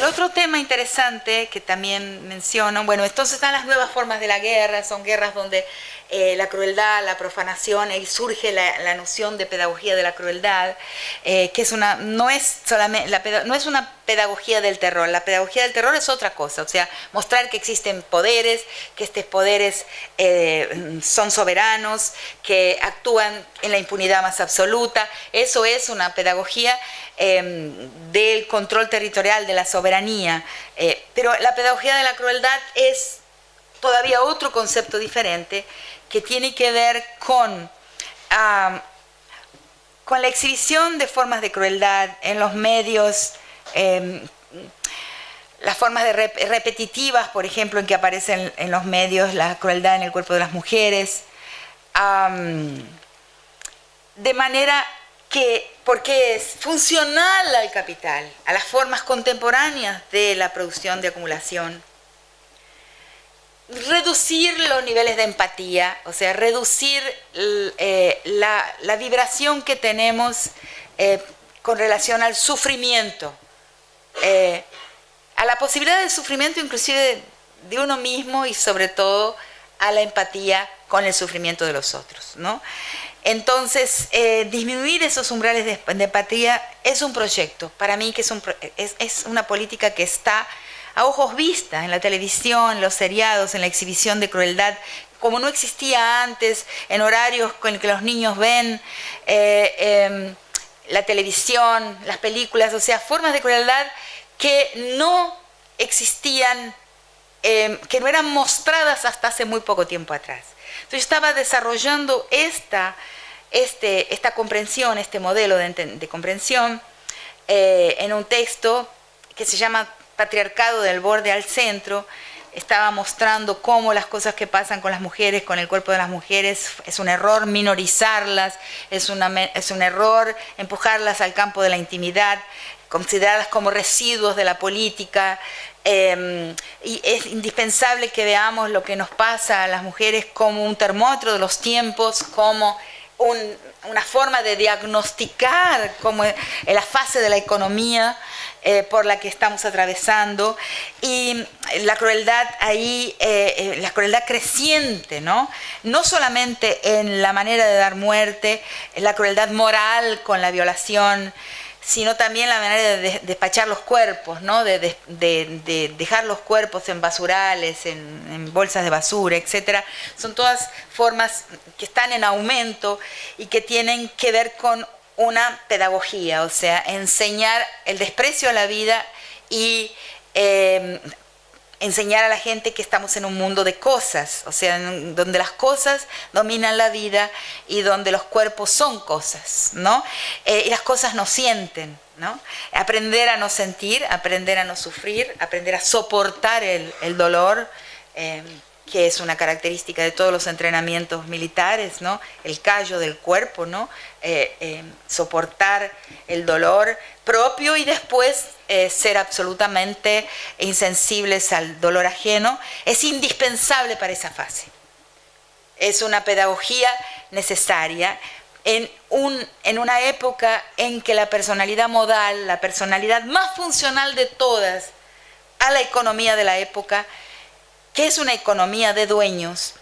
el otro tema interesante que también menciono, bueno, entonces están las nuevas formas de la guerra, son guerras donde la crueldad, la profanación, ahí surge la noción de pedagogía de la crueldad, que es no es solamente, no es una pedagogía del terror, la pedagogía del terror es otra cosa, o sea, mostrar que existen poderes, que estos poderes son soberanos, que actúan en la impunidad más absoluta, eso es una pedagogía del control territorial, de la soberanía, pero la pedagogía de la crueldad es todavía otro concepto diferente que tiene que ver con la exhibición de formas de crueldad en los medios, las formas repetitivas, por ejemplo, en que aparecen en los medios la crueldad en el cuerpo de las mujeres, de manera que, porque es funcional al capital, a las formas contemporáneas de la producción de acumulación, reducir los niveles de empatía, o sea, reducir la vibración que tenemos con relación al sufrimiento, a la posibilidad del sufrimiento inclusive de uno mismo y sobre todo a la empatía con el sufrimiento de los otros, ¿no? Entonces, disminuir esos umbrales de empatía es un proyecto, para mí que es una política que está a ojos vistas en la televisión, en los seriados, en la exhibición de crueldad, como no existía antes, en horarios con que los niños ven la televisión, las películas, o sea, formas de crueldad que no existían, que no eran mostradas hasta hace muy poco tiempo atrás. Entonces yo estaba desarrollando esta comprensión, este modelo de comprensión en un texto que se llama Patriarcado del borde al centro. Estaba mostrando cómo las cosas que pasan con las mujeres, con el cuerpo de las mujeres, es un error minorizarlas, es un error empujarlas al campo de la intimidad, consideradas como residuos de la política, y es indispensable que veamos lo que nos pasa a las mujeres como un termómetro de los tiempos, como una forma de diagnosticar como la fase de la economía por la que estamos atravesando, y la crueldad ahí, la crueldad creciente, ¿no? No solamente en la manera de dar muerte, la crueldad moral con la violación, sino también la manera de despachar los cuerpos, ¿no? de dejar los cuerpos en basurales, en bolsas de basura, etc. Son todas formas que están en aumento y que tienen que ver con una pedagogía, o sea, enseñar el desprecio a la vida y enseñar a la gente que estamos en un mundo de cosas, o sea, donde las cosas dominan la vida y donde los cuerpos son cosas, ¿no? Y las cosas nos sienten, ¿no? Aprender a no sentir, aprender a no sufrir, aprender a soportar el dolor, que es una característica de todos los entrenamientos militares, ¿no? El callo del cuerpo, ¿no? Soportar el dolor propio y después ser absolutamente insensibles al dolor ajeno, es indispensable para esa fase. Es una pedagogía necesaria en una época en que la personalidad modal, la personalidad más funcional de todas a la economía de la época, que es una economía de dueños,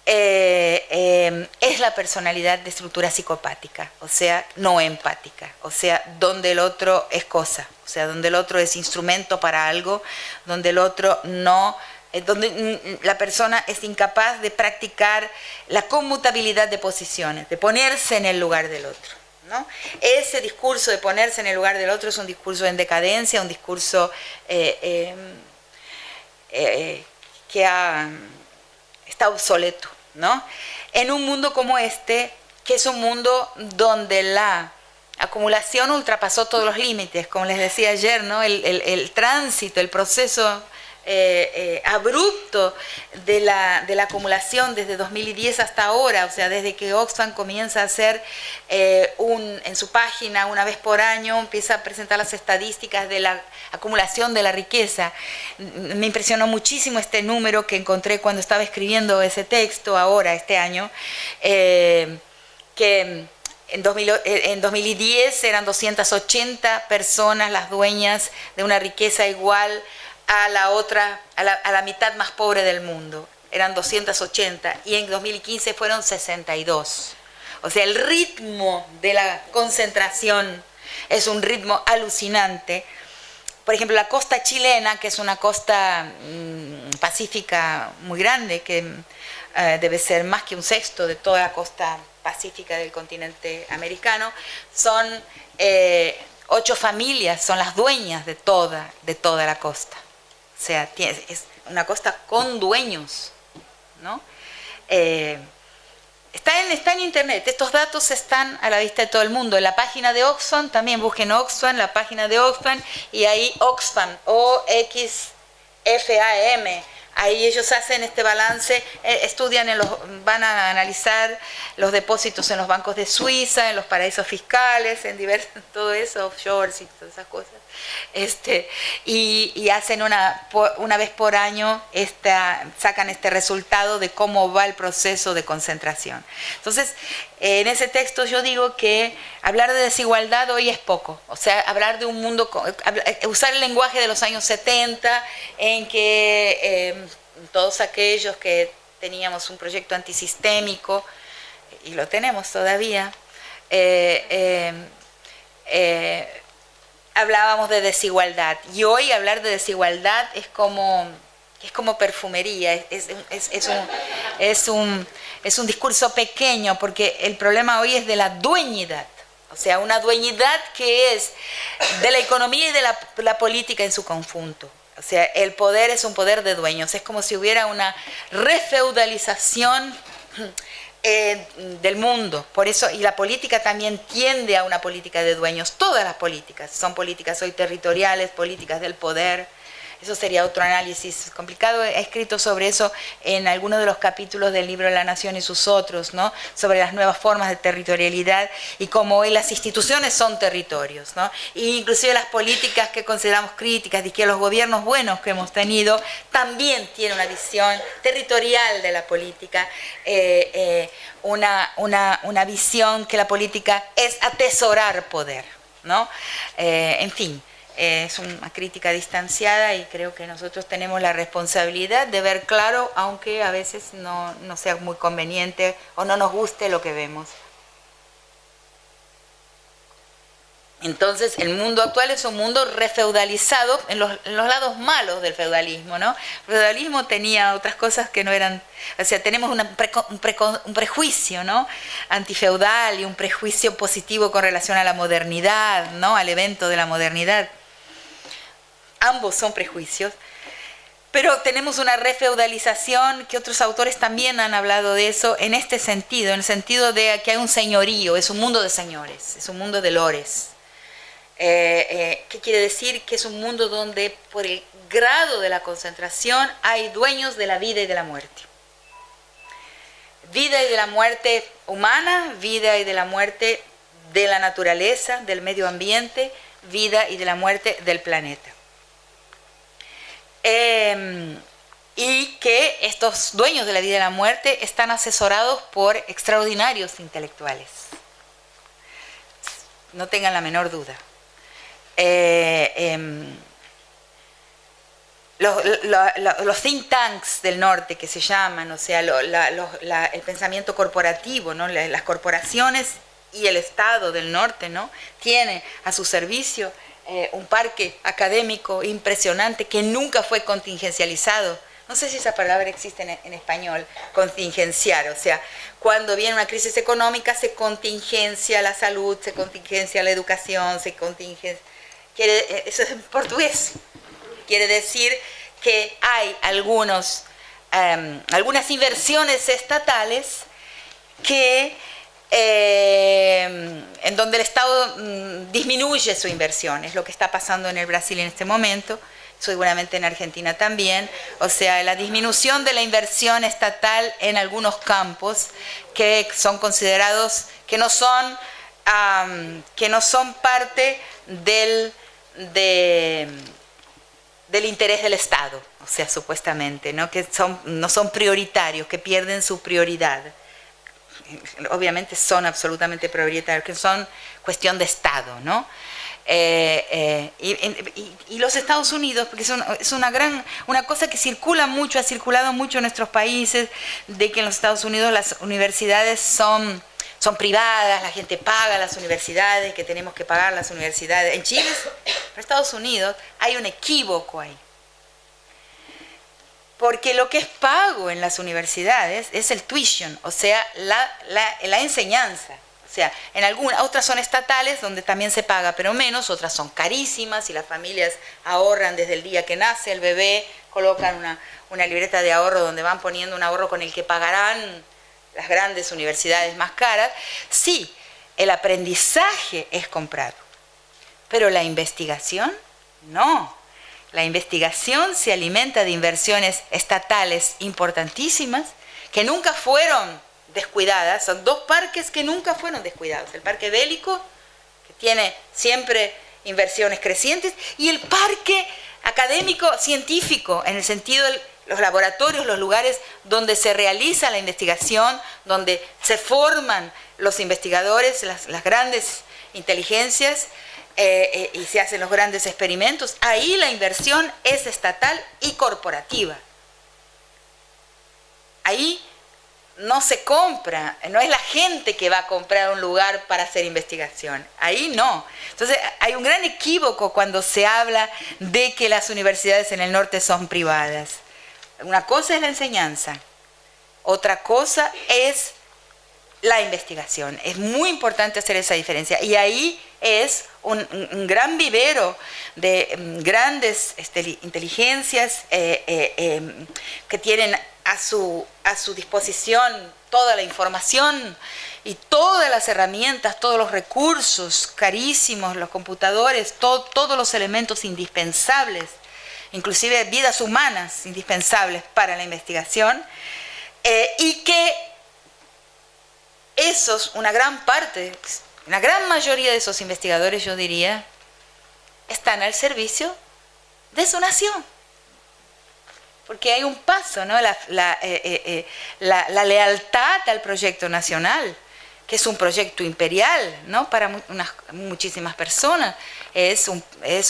es la personalidad de estructura psicopática, o sea, no empática, o sea, donde el otro es cosa, o sea, donde el otro es instrumento para algo, donde el otro no, donde la persona es incapaz de practicar la conmutabilidad de posiciones, de ponerse en el lugar del otro, ¿no? Ese discurso de ponerse en el lugar del otro es un discurso en decadencia, un discurso que está obsoleto, ¿no? En un mundo como este, que es un mundo donde la acumulación ultrapasó todos los límites, como les decía ayer, ¿no? El tránsito, el proceso abrupto de la acumulación desde 2010 hasta ahora, o sea, desde que Oxfam comienza a hacer en su página una vez por año, empieza a presentar las estadísticas de la acumulación de la riqueza. Me impresionó muchísimo este número que encontré cuando estaba escribiendo ese texto ahora, este año, que En 2010 eran 280 personas las dueñas de una riqueza igual a la otra, a la mitad más pobre del mundo. Eran 280 y en 2015 fueron 62. O sea, el ritmo de la concentración es un ritmo alucinante. Por ejemplo, la costa chilena, que es una costa pacífica muy grande, que debe ser más que un sexto de toda la costa pacífica del continente americano, son 8 familias, son las dueñas de toda la costa. O sea, es una costa con dueños, ¿no? Está en internet, estos datos están a la vista de todo el mundo. En la página de Oxfam, también busquen Oxfam, la página de Oxfam, y ahí Oxfam, O-X-F-A-M, ahí ellos hacen este balance, van a analizar los depósitos en los bancos de Suiza, en los paraísos fiscales, en todo eso, offshores y todas esas cosas. Y hacen una vez por año, sacan este resultado de cómo va el proceso de concentración. Entonces, en ese texto yo digo que hablar de desigualdad hoy es poco. O sea, hablar de un mundo, usar el lenguaje de los años 70, en que todos aquellos que teníamos un proyecto antisistémico, y lo tenemos todavía, hablábamos de desigualdad, y hoy hablar de desigualdad es como perfumería, es un discurso pequeño, porque el problema hoy es de la dueñidad, o sea, una dueñidad que es de la economía y de la política en su conjunto. O sea, el poder es un poder de dueños, es como si hubiera una refeudalización del mundo. Por eso, y la política también tiende a una política de dueños. Todas las políticas son políticas hoy territoriales, políticas del poder. Eso sería otro análisis complicado. He escrito sobre eso en algunos de los capítulos del libro La Nación y sus otros, ¿no? Sobre las nuevas formas de territorialidad y cómo hoy las instituciones son territorios, ¿no? E inclusive las políticas que consideramos críticas, de que los gobiernos buenos que hemos tenido también tienen una visión territorial de la política, una visión que la política es atesorar poder, ¿no? En fin. Es una crítica distanciada y creo que nosotros tenemos la responsabilidad de ver claro, aunque a veces no sea muy conveniente o no nos guste lo que vemos. Entonces, el mundo actual es un mundo refeudalizado en los lados malos del feudalismo, ¿no? El feudalismo tenía otras cosas que no eran... O sea, tenemos un prejuicio, ¿no? Antifeudal y un prejuicio positivo con relación a la modernidad, ¿no? Al evento de la modernidad. Ambos son prejuicios, pero tenemos una refeudalización que otros autores también han hablado de eso en este sentido, en el sentido de que hay un señorío, es un mundo de señores, es un mundo de lores. ¿Qué quiere decir? Que es un mundo donde por el grado de la concentración hay dueños de la vida y de la muerte. Vida y de la muerte humana, vida y de la muerte de la naturaleza, del medio ambiente, vida y de la muerte del planeta. Y que estos dueños de la vida y de la muerte están asesorados por extraordinarios intelectuales. No tengan la menor duda. Los think tanks del norte que se llaman, o sea, el pensamiento corporativo, ¿no? Las corporaciones y el Estado del norte, ¿no? Tiene a su servicio un parque académico impresionante que nunca fue contingencializado. No sé si esa palabra existe en español, contingenciar. O sea, cuando viene una crisis económica se contingencia la salud, se contingencia la educación, se contingencia... Eso es en portugués. Quiere decir que hay algunas inversiones estatales que... en donde el Estado disminuye su inversión, es lo que está pasando en el Brasil en este momento, seguramente en Argentina también, o sea, la disminución de la inversión estatal en algunos campos que son considerados, que no son parte del interés del Estado, o sea, supuestamente, ¿no? Que no son prioritarios, que pierden su prioridad. obviamente son absolutamente prioritarios, que son cuestión de Estado, ¿no? Y los Estados Unidos, porque es una cosa que circula mucho, ha circulado mucho en nuestros países, de que en los Estados Unidos las universidades son privadas, la gente paga las universidades, que tenemos que pagar las universidades. En Chile, en Estados Unidos, hay un equívoco ahí. Porque lo que es pago en las universidades es el tuition, o sea, la enseñanza. O sea, otras son estatales, donde también se paga, pero menos, otras son carísimas y las familias ahorran desde el día que nace el bebé, colocan una libreta de ahorro donde van poniendo un ahorro con el que pagarán las grandes universidades más caras. Sí, el aprendizaje es comprado, pero la investigación no. La investigación se alimenta de inversiones estatales importantísimas que nunca fueron descuidadas. Son dos parques que nunca fueron descuidados. El parque bélico, que tiene siempre inversiones crecientes, y el parque académico científico, en el sentido de los laboratorios, los lugares donde se realiza la investigación, donde se forman los investigadores, las grandes inteligencias, y se hacen los grandes experimentos. Ahí la inversión es estatal y corporativa. Ahí no se compra, no es la gente que va a comprar un lugar para hacer investigación. Ahí no. Entonces hay un gran equívoco cuando se habla de que las universidades en el norte son privadas. Una cosa es la enseñanza, otra cosa es la investigación. Es muy importante hacer esa diferencia. Y ahí es un gran vivero de grandes inteligencias que tienen a su disposición toda la información y todas las herramientas, todos los recursos carísimos, los computadores, todos los elementos indispensables, inclusive vidas humanas indispensables para la investigación, y que una gran mayoría de esos investigadores, yo diría, están al servicio de su nación. Porque hay un paso, ¿no? La lealtad al proyecto nacional, que es un proyecto imperial, ¿no? Para muchísimas personas. Es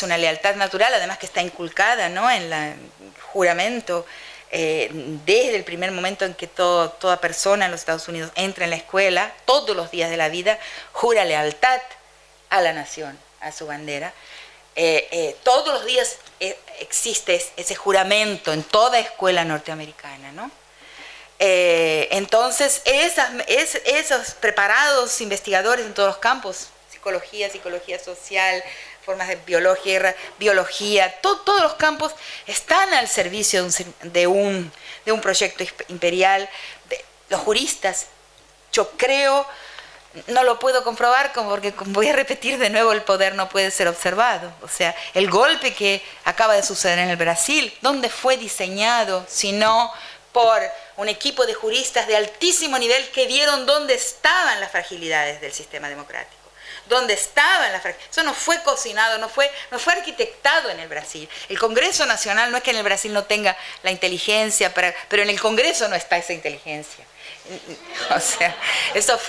una lealtad natural, además que está inculcada, ¿no? En el juramento. Desde el primer momento en que toda persona en los Estados Unidos entra en la escuela, todos los días de la vida, jura lealtad a la nación, a su bandera. Todos los días existe ese juramento en toda escuela norteamericana, ¿no? Entonces, esos preparados investigadores en todos los campos, psicología social, formas de biología, todos los campos están al servicio de un proyecto imperial. Los juristas, yo creo, no lo puedo comprobar porque, como voy a repetir de nuevo, el poder no puede ser observado. O sea, el golpe que acaba de suceder en el Brasil, ¿dónde fue diseñado sino por un equipo de juristas de altísimo nivel que vieron dónde estaban las fragilidades del sistema democrático? ¿Dónde estaban las fragilidades? Eso no fue cocinado, no fue arquitectado en el Brasil. El Congreso Nacional, no es que en el Brasil no tenga la inteligencia, pero en el Congreso no está esa inteligencia. O sea, eso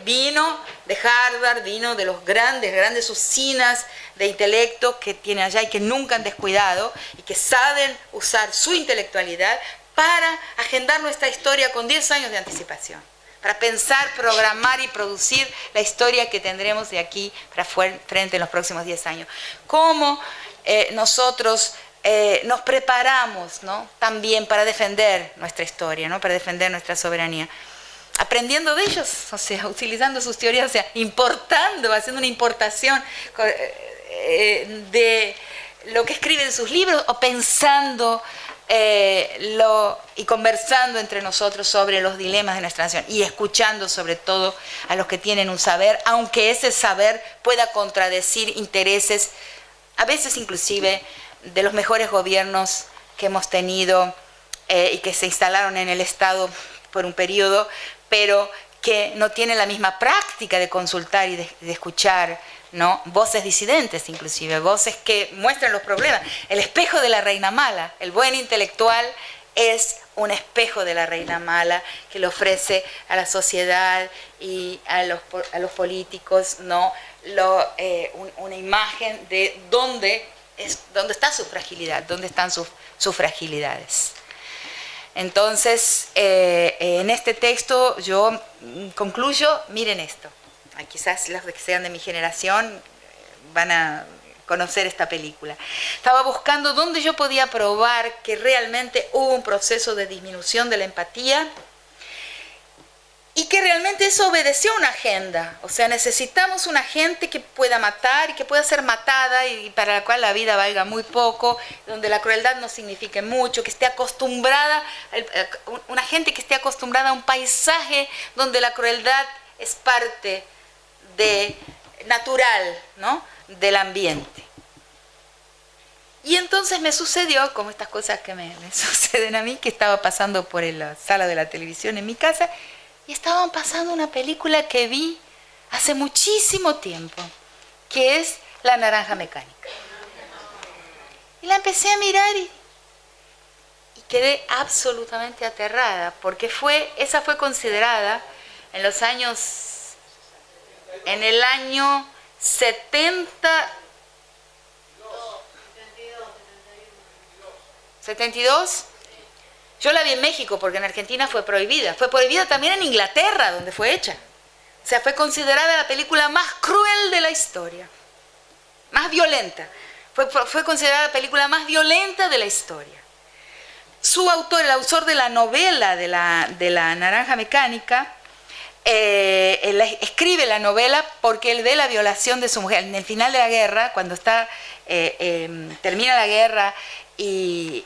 vino de Harvard, vino de los grandes usinas de intelecto que tienen allá y que nunca han descuidado y que saben usar su intelectualidad para agendar nuestra historia con 10 años de anticipación, para pensar, programar y producir la historia que tendremos de aquí para frente en los próximos 10 años. Cómo nosotros nos preparamos, ¿no? También para defender nuestra historia, ¿no? Para defender nuestra soberanía. Aprendiendo de ellos, o sea, utilizando sus teorías, o sea, haciendo una importación de lo que escriben sus libros o pensando y conversando entre nosotros sobre los dilemas de nuestra nación y escuchando sobre todo a los que tienen un saber, aunque ese saber pueda contradecir intereses, a veces inclusive de los mejores gobiernos que hemos tenido y que se instalaron en el Estado por un periodo, pero que no tienen la misma práctica de consultar y de escuchar, ¿no? Voces disidentes, inclusive, voces que muestran los problemas. El espejo de la reina mala, el buen intelectual, es un espejo de la reina mala que le ofrece a la sociedad y a los políticos, ¿no? Una imagen de dónde está su fragilidad, dónde están sus fragilidades. Entonces, en este texto yo concluyo, miren esto, quizás los que sean de mi generación van a conocer esta película. Estaba buscando dónde yo podía probar que realmente hubo un proceso de disminución de la empatía y que realmente eso obedeció a una agenda. O sea, necesitamos una gente que pueda matar y que pueda ser matada y para la cual la vida valga muy poco, donde la crueldad no signifique mucho, que esté acostumbrada, una gente que esté acostumbrada a un paisaje donde la crueldad es parte natural, ¿no?, del ambiente. Y entonces me sucedió, como estas cosas que me suceden a mí, que estaba pasando por la sala de la televisión en mi casa y estaban pasando una película que vi hace muchísimo tiempo, que es La Naranja Mecánica. Y la empecé a mirar y quedé absolutamente aterrada, porque esa fue considerada en el año 72. Yo la vi en México porque en Argentina fue prohibida. Fue prohibida también en Inglaterra, donde fue hecha. O sea, fue considerada la película más cruel de la historia. Más violenta. Fue considerada la película más violenta de la historia. Su autor, el autor de la novela de la Naranja Mecánica, él escribe la novela porque él ve la violación de su mujer. En el final de la guerra, cuando termina la guerra y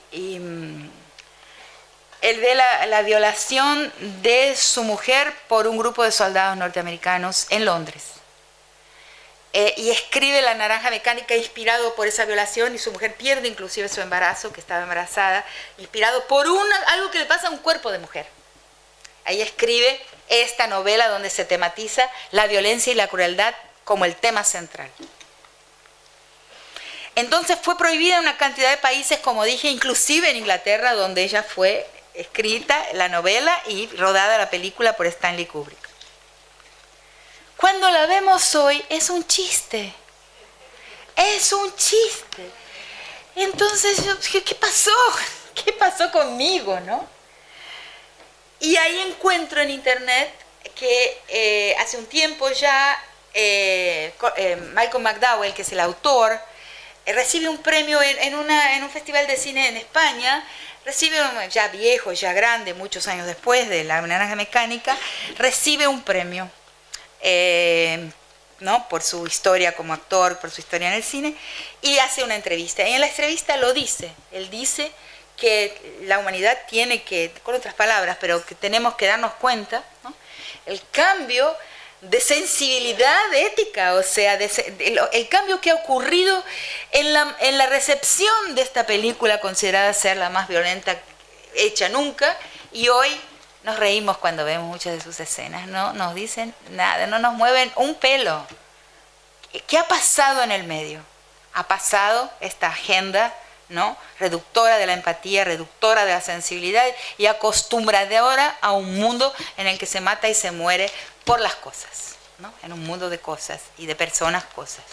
él ve la violación de su mujer por un grupo de soldados norteamericanos en Londres. Y escribe La Naranja Mecánica inspirado por esa violación y su mujer pierde inclusive su embarazo, que estaba embarazada, inspirado por algo que le pasa a un cuerpo de mujer. Ahí escribe esta novela donde se tematiza la violencia y la crueldad como el tema central. Entonces fue prohibida en una cantidad de países, como dije, inclusive en Inglaterra, donde ella fue escrita la novela y rodada la película por Stanley Kubrick. Cuando la vemos hoy es un chiste. Es un chiste. Entonces yo dije, ¿qué pasó? ¿Qué pasó conmigo, no? Y ahí encuentro en internet que hace un tiempo ya Malcolm McDowell, que es el autor, recibe un premio en un festival de cine en España, ya viejo, ya grande, muchos años después de La Naranja Mecánica, recibe un premio, ¿no?, por su historia como actor, por su historia en el cine, y hace una entrevista. Y en la entrevista él dice que la humanidad tiene que, con otras palabras, pero que tenemos que darnos cuenta, ¿no?, el cambio de sensibilidad ética, o sea, el cambio que ha ocurrido en la recepción de esta película considerada ser la más violenta hecha nunca, y hoy nos reímos cuando vemos muchas de sus escenas, no nos dicen nada, no nos mueven un pelo. ¿Qué ha pasado en el medio? Ha pasado esta agenda, ¿no?, reductora de la empatía, reductora de la sensibilidad y acostumbradora a un mundo en el que se mata y se muere por las cosas, ¿no?, en un mundo de cosas y de personas cosas.